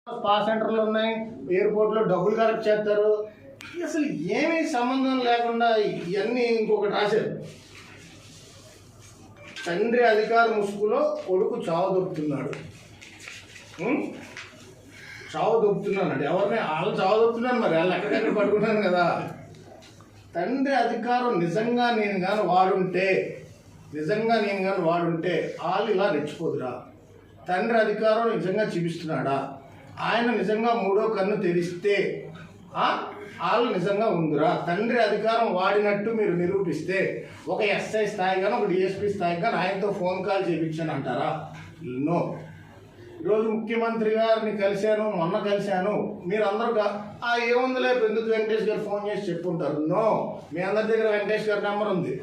Spa సెంటర్లు ఉన్నాయి, ఎయిర్పోర్ట్లో డబ్బులు కలెక్ట్ చేస్తారు. అసలు ఏమీ సంబంధం లేకుండా ఇవన్నీ ఇంకొకటి రాశారు. తండ్రి అధికార ముసుగులో కొడుకు చావు దొరుకుతున్నాడు. చావు దొరుకుతున్నాడు ఎవరిని వాళ్ళు చావు దొరుకుతున్నాను, మరి వాళ్ళు ఎక్కడెక్కడ పట్టుకున్నాను కదా. తండ్రి అధికారం నిజంగా నేను కానీ వాడుంటే వాళ్ళు ఇలా రెచ్చిపోదురా. తండ్రి అధికారం నిజంగా చూపిస్తున్నాడా, ఆయన నిజంగా మూడో కన్ను తెరిస్తే వాళ్ళు నిజంగా ఉందిరా. తండ్రి అధికారం వాడినట్టు మీరు నిరూపిస్తే ఒక ఎస్ఐ స్థాయి కానీ ఒక డిఎస్పీ స్థాయి కానీ ఆయనతో ఫోన్ కాల్ చేయించాను అంటారా? నో. ఈరోజు ముఖ్యమంత్రి గారిని మొన్న కలిశాను, మీరు అందరూ ఏముందిలే పెందుతు వెంకటేష్ గారు ఫోన్ చేసి చెప్పుంటారు. నో, మీ అందరి దగ్గర వెంకటేష్ గారి నెంబర్ ఉంది.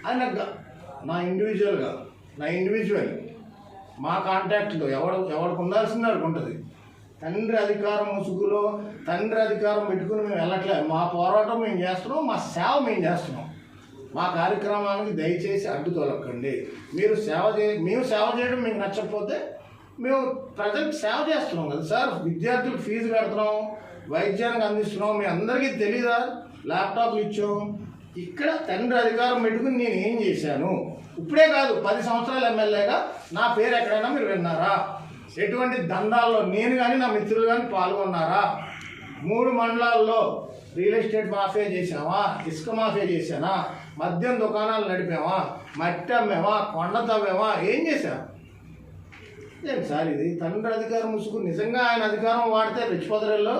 ఆయన నా ఇండివిజువల్ మా కాంటాక్ట్లో ఎవరికి ఉండాల్సింది వాడికి ఉంటుంది. తండ్రి అధికారం ముసుగులో తండ్రి అధికారం పెట్టుకుని మేము వెళ్ళట్లేదు. మా పోరాటం మేము చేస్తున్నాం, మా సేవ మేము చేస్తున్నాం. మా కార్యక్రమానికి దయచేసి అడ్డు తొలగండి. మేము సేవ చేయడం మీకు నచ్చకపోతే మేము ప్రజలకు సేవ చేస్తున్నాం కదా సార్. విద్యార్థులకు ఫీజు కడుతున్నాం, వైద్యానికి అందిస్తున్నాం. మీ అందరికీ తెలీదా? ల్యాప్టాప్లు ఇచ్చాం. ఇక్కడ తండ్రి అధికారం పెట్టుకుని నేను ఏం చేశాను? ఇప్పుడే కాదు, 10 సంవత్సరాలు ఎమ్మెల్యేగా నా పేరు ఎక్కడైనా మీరు విన్నారా? ఎటువంటి దందాల్లో నేను కానీ నా మిత్రులు కానీ పాల్గొన్నారా? 3 మండలాల్లో రియల్ ఎస్టేట్ మాఫియా చేసామా, ఇసుక మాఫియా చేశానా, మద్యం దుకాణాలు నడిపామా, మట్టి అమ్మామా, కొండ తవ్వామా, ఏం చేశాం? ఏంటి సార్ ఇది? తండ్రి అధికారం ముసుగు నిజంగా ఆయన అధికారం వాడితే రెచ్చిపోదరెల్లో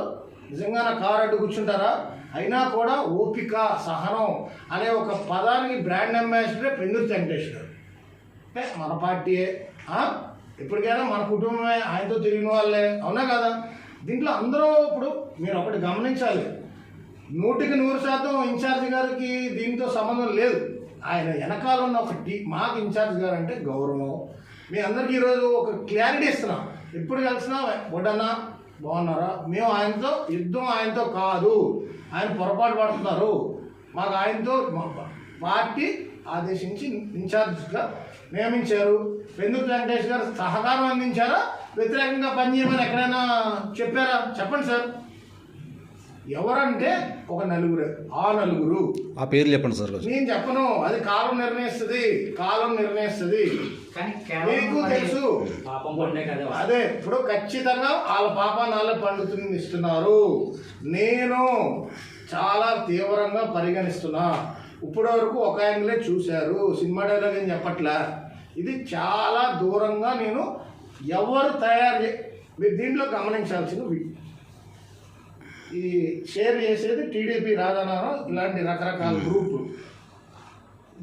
నిజంగా నా కారు అడ్డు కూర్చుంటారా? అయినా కూడా ఓపిక, సహనం అనే ఒక పదానికి బ్రాండ్ అంబాసిడరే పెందుతు వెంకటేష్ గారు. అంటే మన పార్టీయే, ఎప్పటికైనా మన కుటుంబమే, ఆయనతో తిరిగిన వాళ్ళే, అవునా కదా? దీంట్లో అందరూ ఇప్పుడు మీరు ఒకటి గమనించాలి, 100% ఇన్ఛార్జ్ గారికి దీంతో సంబంధం లేదు. ఆయన వెనకాల ఉన్న ఒక మాకు ఇన్ఛార్జ్ గారు అంటే గౌరవం. మీ అందరికీ ఈరోజు ఒక క్లారిటీ ఇస్తున్నాం. ఎప్పుడు కలిసినా వడ్డన్నా బాగున్నారా, మేము ఆయనతో కాదు, ఆయన పొరపాటు పడుతున్నారు, మాకు ఆయనతో పార్టీ ఆదేశించి ఇన్ఛార్జ్గా నియమించారు. పెందుతు వెంకటేష్ గారు సహకారం అందించారా? వ్యతిరేకంగా పనిచేయమని ఎక్కడైనా చెప్పారా? చెప్పండి సార్. ఎవరంటే ఒక నలుగురు, ఆ నలుగురు ఆ పేర్లు చెప్పండి సార్. నేను చెప్పను, అది కాలం నిర్ణయిస్తుంది. మీకు తెలుసు. అదే ఇప్పుడు ఖచ్చితంగా వాళ్ళ పాపాన్ని వాళ్ళే పండుతుంది ఇస్తున్నారు. నేను చాలా తీవ్రంగా పరిగణిస్తున్నా. ఇప్పటి వరకు ఒక యాంగిలే చూశారు, సినిమా డైలాగ్ అని చెప్పట్లే. ఇది చాలా దూరంగా నేను ఎవరు మీరు దీంట్లో గమనించాల్సిన ఈ షేర్ చేసేది టీడీపీ రాజానారం ఇలాంటి రకరకాల గ్రూపులు.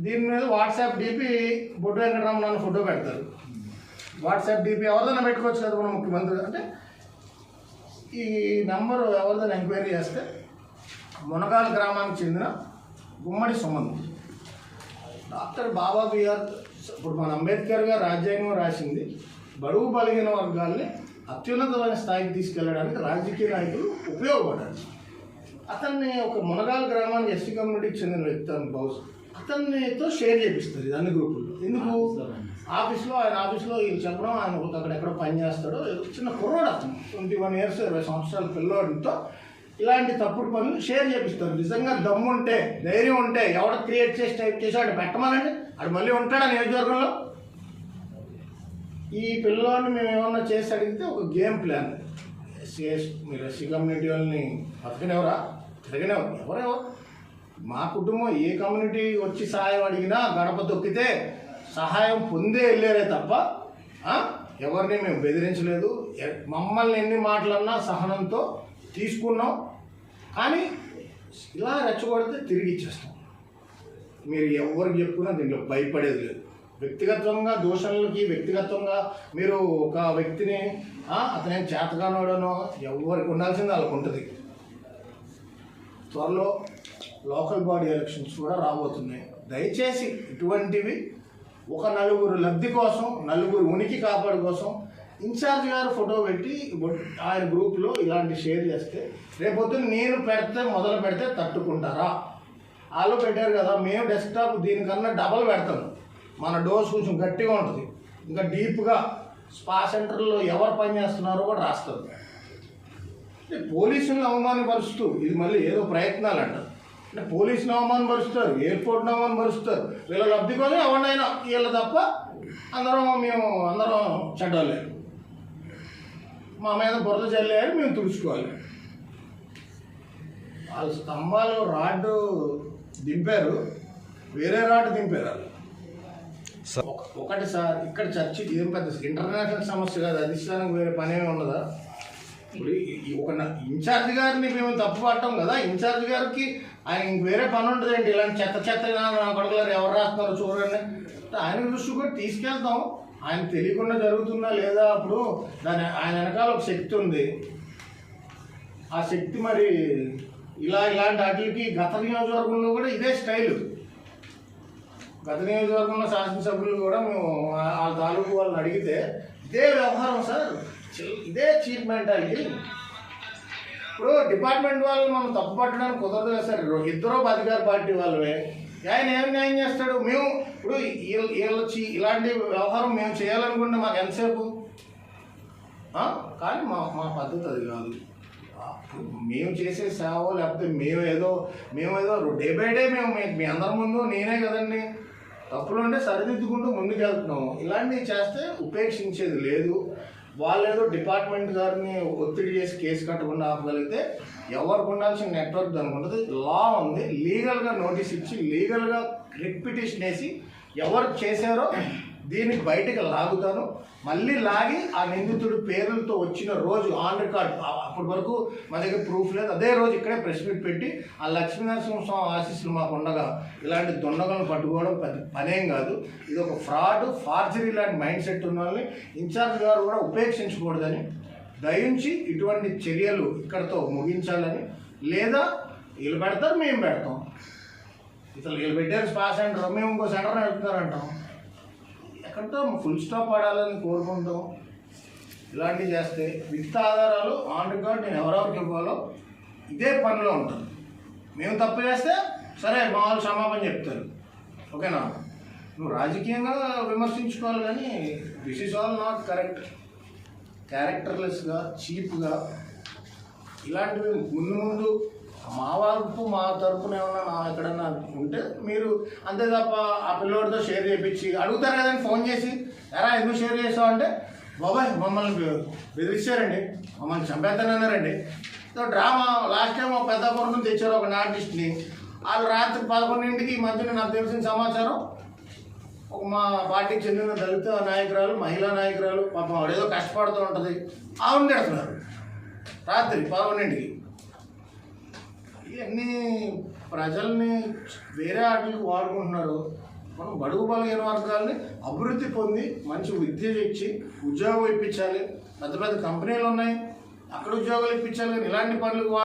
దీని మీద వాట్సాప్ డీపీ బొడ్డు వెంకటరామన్ ఫోటో పెడతారు. వాట్సాప్ డీపీ ఎవరిదైనా పెట్టుకోవచ్చు కదా మన ముఖ్యమంత్రి. అంటే ఈ నెంబరు ఎవరిదైనా ఎంక్వైరీ చేస్తే మునగాల గ్రామానికి చెందిన గుమ్మడి సుమంత్, డాక్టర్ బాబా బిఆర్. ఇప్పుడు మన అంబేద్కర్ గారు రాజ్యాంగం రాసింది బడుగు బలిగిన వర్గాల్ని అత్యున్నతమైన స్థాయికి తీసుకెళ్ళడానికి రాజకీయ నాయకులు ఉపయోగపడారు. అతన్ని ఒక మునగాల గ్రామానికి ఎస్సీ కమ్యూనిటీకి చెందిన వ్యక్తి అనుకోవచ్చు, అతన్నితో షేర్ చేపిస్తారు ఇది అన్ని గ్రూపుల్లో. ఎందుకు? ఆయన ఆఫీస్లో వీళ్ళు చెప్పడం, ఆయన అక్కడెక్కడో పని చేస్తాడో, చిన్న కుర్రోడు అతను 21 years 20 సంవత్సరాల పిల్లోడితో ఇలాంటి తప్పుడు పనులు షేర్ చేపిస్తారు. నిజంగా దమ్ముంటే, ధైర్యం ఉంటే, ఎవడ క్రియేట్ చేసి టైప్ చేసి వాడు పెట్టమనండి, వాడు మళ్ళీ ఉంటాడా నియోజకవర్గంలో? ఈ పిల్లల్ని మేము ఏమన్నా చేసి అడిగితే ఒక గేమ్ ప్లాన్. మీరు ఎస్సీ కమ్యూనిటీ వాళ్ళని బతకనేవరా? ఎవరెవరు? మా కుటుంబం ఏ కమ్యూనిటీ వచ్చి సహాయం అడిగినా గడప తొక్కితే సహాయం పొందే వెళ్ళారే తప్ప ఎవరిని మేము బెదిరించలేదు. మమ్మల్ని ఎన్ని మాటలన్నా సహనంతో తీసుకున్నాం. కానీ ఇలా రెచ్చగొడితే తిరిగి ఇచ్చేస్తాం. మీరు ఎవరికి చెప్పుకున్నా దీంట్లో భయపడేది లేదు. వ్యక్తిగతంగా దోషణలకి వ్యక్తిగతంగా మీరు ఒక వ్యక్తిని అతనేం చేతగానోడనో ఎవరికి ఉండాల్సింది వాళ్ళకు ఉంటుంది. త్వరలో లోకల్ బాడీ ఎలక్షన్స్ కూడా రాబోతున్నాయి. దయచేసి ఇటువంటివి ఒక నలుగురు లబ్ధి కోసం, నలుగురు ఉనికి కాపాడు కోసం ఇన్ఛార్జ్ గారు ఫోటో పెట్టి ఆయన గ్రూప్లో ఇలాంటి షేర్ చేస్తే రేపొద్దున నేను మొదలు పెడితే తట్టుకుంటారా? వాళ్ళు పెట్టారు కదా, మేము డెస్క్టాప్ దీనికన్నా డబల్ పెడతాను. మన డోస్ కొంచెం గట్టిగా ఉంటుంది, ఇంకా డీప్గా స్పా సెంటర్లో ఎవరు పని చేస్తున్నారో కూడా రాస్తారు. పోలీసులను అవమానపరుస్తూ ఇది మళ్ళీ ఏదో ప్రయత్నాలు అంట. అంటే పోలీసుని అవమానపరుస్తారు, ఎయిర్పోర్ట్ని అవమానపరుస్తారు. వీళ్ళ లబ్ధి కోసం ఎవరినైనా వీళ్ళు తప్ప అందరం చెడ్డోళ్ళే. మా మీద బురద చల్లేయాలి, మేము తుడుచుకోవాలి. వాళ్ళు స్తంభాలు రాడ్డు దింపారు, వేరే రాడ్డు దింపారు. ఒకటి సార్, ఇక్కడ చర్చి ఏం పెద్ద ఇంటర్నేషనల్ సమస్య కాదు, అధిష్టానికి వేరే పని ఏమి ఉండదా? ఇప్పుడు ఒక ఇన్ఛార్జ్ గారిని మేము తప్పు పట్టాం కదా, ఇన్ఛార్జ్ గారికి ఆయన ఇంక వేరే పని ఉంటుంది ఏంటి? ఇలాంటి చెత్త నా కొడుకులారు ఎవరు రాస్తున్నారో చూడండి, ఆయన దృష్టి కూడా తీసుకెళ్తాం. ఆయన తెలియకుండా జరుగుతుందా లేదా? అప్పుడు ఆయన వెనకాల ఒక శక్తి ఉంది. ఆ శక్తి మరి ఇలాంటి వాటికి గత నియోజకవర్గంలో కూడా ఇదే స్టైలు. గత నియోజకవర్గంలో శాసనసభ్యులు కూడా మేము వాళ్ళ తాలూకు వాళ్ళని అడిగితే ఇదే వ్యవహారం సార్, ఇదే చీప్ మెంటాలిటీ. ఇప్పుడు డిపార్ట్మెంట్ వాళ్ళు మనం తప్పు పట్టడానికి కుదరదు కదా సార్. ఇద్దరు అధికార పార్టీ వాళ్ళవే, ఆయన ఏం న్యాయం చేస్తాడు? మేము ఇప్పుడు వీళ్ళొచ్చి ఇలాంటి వ్యవహారం మేము చేయాలనుకుంటే మాకు ఎంతసేపు? కానీ మా పద్ధతి అది కాదు. మేము చేసే సేవ లేకపోతే మేమేదో డే బై డే మేము మీ అందరి ముందు నేనే కదండి, తప్పులు ఉంటే సరిదిద్దుకుంటూ ముందుకు వెళ్తున్నాము. ఇలాంటివి చేస్తే ఉపేక్షించేది లేదు. వాళ్ళేదో డిపార్ట్మెంట్ గారిని ఒత్తిడి చేసి కేసు కట్టకుండా ఆపగలిగితే ఎవరికి ఉండాల్సిన నెట్వర్క్ దానికి ఉంటుంది. లా ఉంది, లీగల్గా నోటీస్ ఇచ్చి లీగల్గా రిట్ పిటిషన్ వేసి ఎవరు చేశారో దీనికి బయటకు లాగుతాను. మళ్ళీ లాగి ఆ నిందితుడి పేర్లతో వచ్చిన రోజు ఆన్ రికార్డ్, అప్పటి వరకు మా దగ్గర ప్రూఫ్ లేదు, అదే రోజు ఇక్కడే ప్రెస్ మీట్ పెట్టి ఆ లక్ష్మీనరసింహస్వామి ఆశీస్సులు మాకు ఉండగా ఇలాంటి దొండగలను పట్టుకోవడం పెద్ద పనేం కాదు. ఇది ఒక ఫ్రాడ్, ఫార్జరీ లాంటి మైండ్ సెట్ ఉన్న వాళ్ళని ఇన్ఛార్జ్ గారు కూడా ఉపేక్షించకూడదని, దయించి ఇటువంటి చర్యలు ఇక్కడతో ముగించాలని. లేదా వీళ్ళు పెడతారు, మేము పెడతాం. ఇతను వీళ్ళు పెట్టారు స్పా సెంటర్, మేము ఇంకో సెంటర్ నడుపుతారంటాం. ఎక్కడితో ఫుల్ స్టాప్ పడాలని కోరుకుంటాం. ఇలాంటివి చేస్తే విత్ ఆధారాలు ఆన్ రికార్డ్ నేను ఎవరెవరికి ఇవ్వాలో ఇదే పనిలో ఉంటుంది. మేము తప్పు చేస్తే సరే మా వాళ్ళు క్షమాపణ చెప్తారు, ఓకేనా? నువ్వు రాజకీయంగా విమర్శించుకోవాలి కానీ this is all not correct. క్యారెక్టర్లెస్గా, చీప్గా ఇలాంటివి ముందు మా వైపు మా తరపున ఏమన్నా ఎక్కడన్నా ఉంటే మీరు అంతే తప్ప ఆ పిల్లోడితో షేర్ చేయించి అడుగుతారు కదండి ఫోన్ చేసి, ఎరా ఎందుకు షేర్ చేసావు అంటే, బాబాయ్ మమ్మల్ని బెదిరించారండి, మమ్మల్ని చంపేస్తానన్నారండి. సో డ్రామా లాస్ట్ టైం ఒక పెద్దాపురం తెచ్చారు ఒక ఆర్టిస్ట్ని. వాళ్ళు రాత్రి 11ంటికి ఈ మధ్యన నాకు తెలిసిన సమాచారం ఒక మా పార్టీకి చెందిన దళిత నాయకురాలు, మహిళా నాయకురాలు, పాపం ఆవిడేదో కష్టపడుతూ ఉంటుంది, ఆవును తిడుతున్నారు రాత్రి 11ంటికి. ఇవన్నీ ప్రజల్ని వేరే వాటికి వాడుకుంటున్నారు. మనం బడుగు బలహీన వర్గాలని అభివృద్ధి పొంది మంచి విద్య ఇచ్చి ఉద్యోగం ఇప్పించాలి. పెద్ద పెద్ద కంపెనీలు ఉన్నాయి, అక్కడ ఉద్యోగాలు ఇప్పించాలి. కానీ ఇలాంటి పనులు